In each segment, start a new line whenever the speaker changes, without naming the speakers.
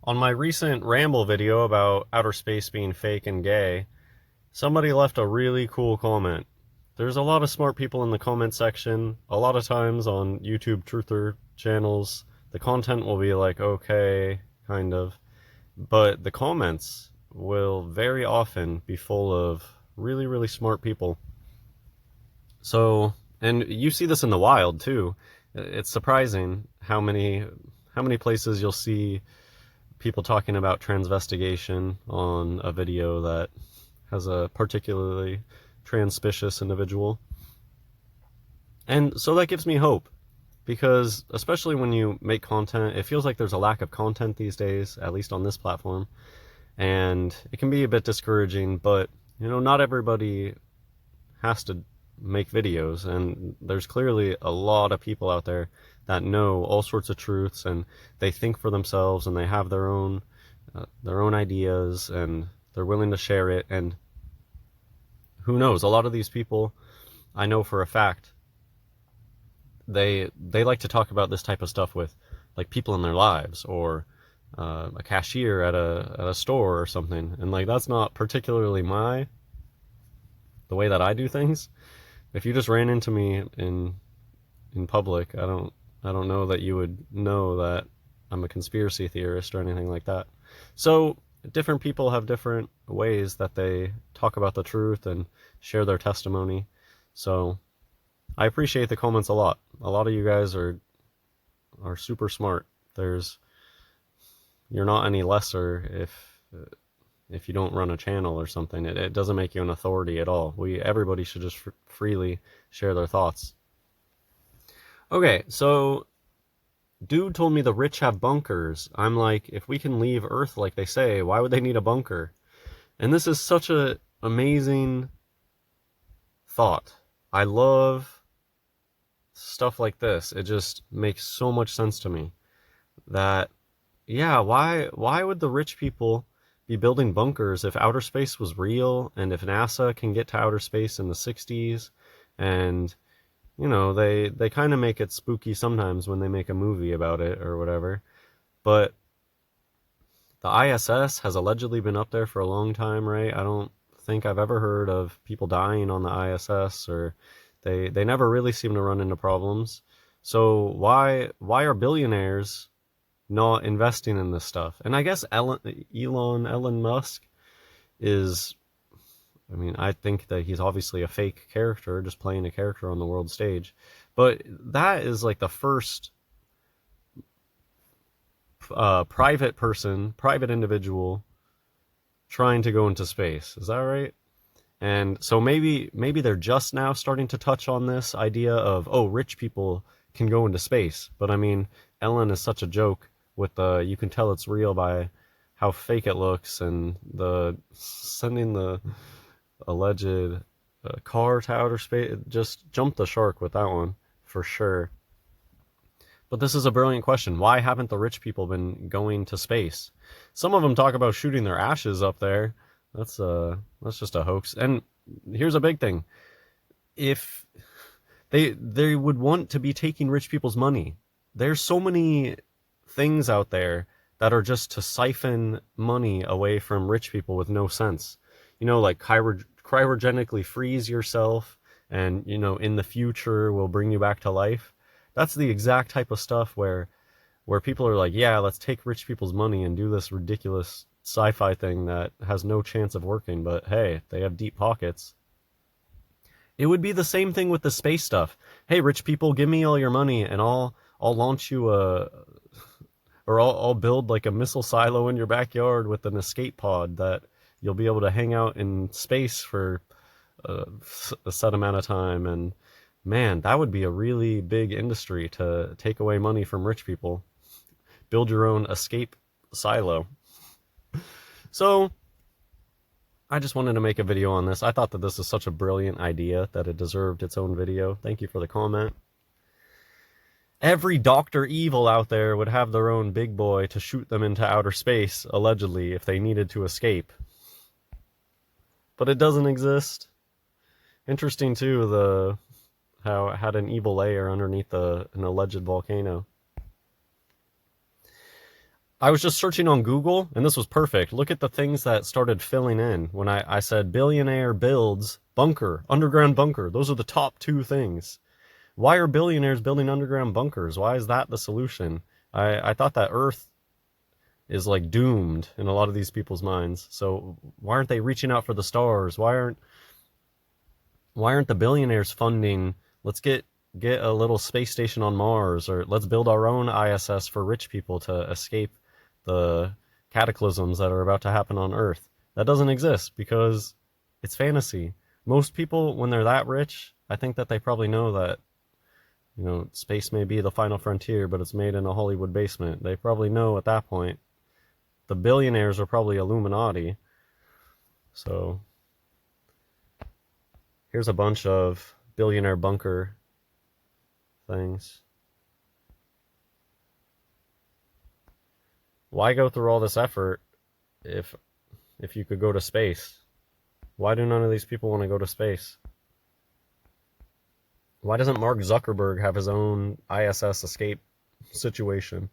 On my recent ramble video about outer space being fake and gay, somebody left a really cool comment. There's a lot of smart people in the comment section. A lot of times on YouTube truther channels, the content will be like, okay, kind of. But the comments will very often be full of really, really smart people. So, and you see this in the wild too. It's surprising how many places you'll see people talking about transvestigation on a video that has a particularly transpicious individual. And so that gives me hope, because especially when you make content, it feels like there's a lack of content these days, at least on this platform, and it can be a bit discouraging, but not everybody has to make videos, and there's clearly a lot of people out there that know all sorts of truths, and they think for themselves, and they have their own ideas, and they're willing to share it. And who knows, a lot of these people, I know for a fact, they like to talk about this type of stuff with like people in their lives, or a cashier at a store or something, and like that's not particularly the way that I do things. If you just ran into me in public, I don't know that you would know that I'm a conspiracy theorist or anything like that. So different people have different ways that they talk about the truth and share their testimony. So I appreciate the comments a lot. A lot of you guys are super smart. You're not any lesser if you don't run a channel or something. It doesn't make you an authority at all. Everybody should just freely share their thoughts. Okay, so dude told me the rich have bunkers. I'm like, if we can leave Earth like they say, why would they need a bunker? And this is such a amazing thought. I love stuff like this. It just makes so much sense to me that, yeah, why would the rich people be building bunkers if outer space was real, and if NASA can get to outer space in the 60s, and they kind of make it spooky sometimes when they make a movie about it or whatever, but the ISS has allegedly been up there for a long time, right? I don't think I've ever heard of people dying on the ISS, or they never really seem to run into problems. So why are billionaires not investing in this stuff? And I guess Elon Musk is, I mean, I think that he's obviously a fake character, just playing a character on the world stage. But that is like the first private individual trying to go into space. Is that right? And so maybe they're just now starting to touch on this idea of, oh, rich people can go into space. But I mean, Ellen is such a joke with you can tell it's real by how fake it looks, and the sending the alleged car to outer space. Just jumped the shark with that one for sure. But this is a brilliant question. Why haven't the rich people been going to space? Some of them talk about shooting their ashes up there. That's just a hoax. And here's a big thing. If they would want to be taking rich people's money. There's so many things out there that are just to siphon money away from rich people with no sense. Like cryogenically freeze yourself, and in the future will bring you back to life. That's the exact type of stuff where people are like, yeah, let's take rich people's money and do this ridiculous sci-fi thing that has no chance of working, but hey, they have deep pockets. It would be the same thing with the space stuff. Hey, rich people, give me all your money and I'll launch you I'll build like a missile silo in your backyard with an escape pod that you'll be able to hang out in space for a set amount of time. And man, that would be a really big industry to take away money from rich people. Build your own escape silo. So I just wanted to make a video on this. I thought that this is such a brilliant idea that it deserved its own video. Thank you for the comment. Every Dr. Evil out there would have their own big boy to shoot them into outer space, allegedly, if they needed to escape. But it doesn't exist. Interesting, too, how it had an evil layer underneath an alleged volcano. I was just searching on Google, and this was perfect. Look at the things that started filling in when I said billionaire builds bunker, underground bunker. Those are the top two things. Why are billionaires building underground bunkers? Why is that the solution? I thought that Earth is like doomed in a lot of these people's minds. So why aren't they reaching out for the stars? Why aren't the billionaires funding, let's get a little space station on Mars, or let's build our own ISS for rich people to escape the cataclysms that are about to happen on Earth? That doesn't exist because it's fantasy. Most people, when they're that rich, I think that they probably know that, space may be the final frontier, but it's made in a Hollywood basement. They probably know at that point. The billionaires are probably Illuminati. So here's a bunch of billionaire bunker things. Why go through all this effort if you could go to space? Why do none of these people want to go to space? Why doesn't Mark Zuckerberg have his own ISS escape situation?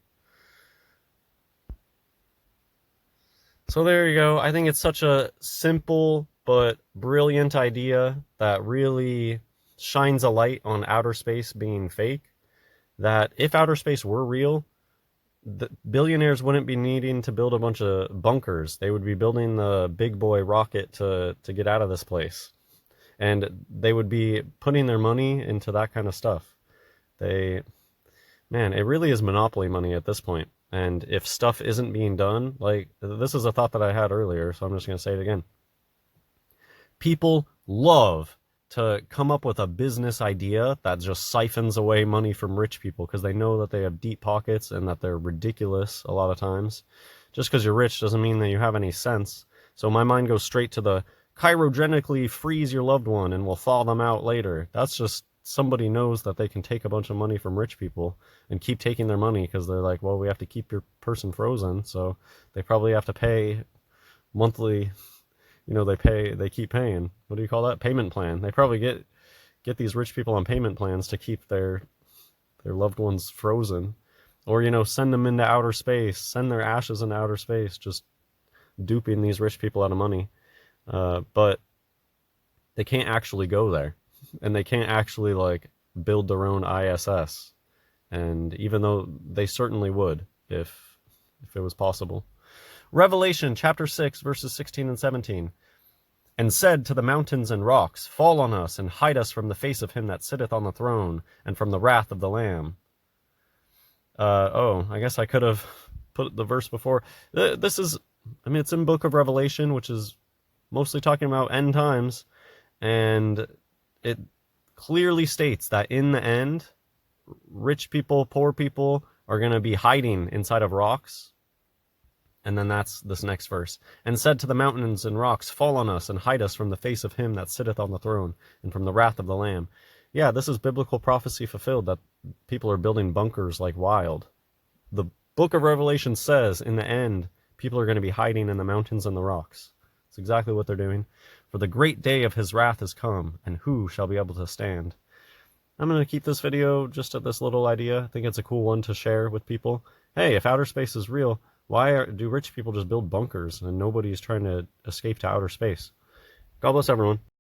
So there you go. I think it's such a simple but brilliant idea that really shines a light on outer space being fake, that if outer space were real, the billionaires wouldn't be needing to build a bunch of bunkers. They would be building the big boy rocket to get out of this place. And they would be putting their money into that kind of stuff. Man, it really is monopoly money at this point. And if stuff isn't being done, like, this is a thought that I had earlier, so I'm just going to say it again. People love to come up with a business idea that just siphons away money from rich people because they know that they have deep pockets and that they're ridiculous a lot of times. Just because you're rich doesn't mean that you have any sense. So my mind goes straight to the cryogenically freeze your loved one and we'll thaw them out later. That's just somebody knows that they can take a bunch of money from rich people and keep taking their money because they're like, well, we have to keep your person frozen, so they probably have to pay monthly. They keep paying. What do you call that? Payment plan. They probably get these rich people on payment plans to keep their loved ones frozen, or send them into outer space, send their ashes into outer space, just duping these rich people out of money. But they can't actually go there, and they can't actually like build their own ISS. And even though they certainly would if it was possible. Revelation chapter 6 verses 16 and 17. And said to the mountains and rocks, fall on us and hide us from the face of him that sitteth on the throne and from the wrath of the Lamb. I guess I could have put the verse before. This is, it's in book of Revelation, which is mostly talking about end times. And it clearly states that in the end, rich people, poor people are going to be hiding inside of rocks. And then that's this next verse. And said to the mountains and rocks, fall on us and hide us from the face of him that sitteth on the throne and from the wrath of the Lamb. Yeah, this is biblical prophecy fulfilled, that people are building bunkers like wild. The book of Revelation says in the end, people are going to be hiding in the mountains and the rocks. It's exactly what they're doing. For the great day of his wrath is come, and who shall be able to stand? I'm going to keep this video just at this little idea. I think it's a cool one to share with people. Hey, if outer space is real, why do rich people just build bunkers and nobody's trying to escape to outer space? God bless everyone.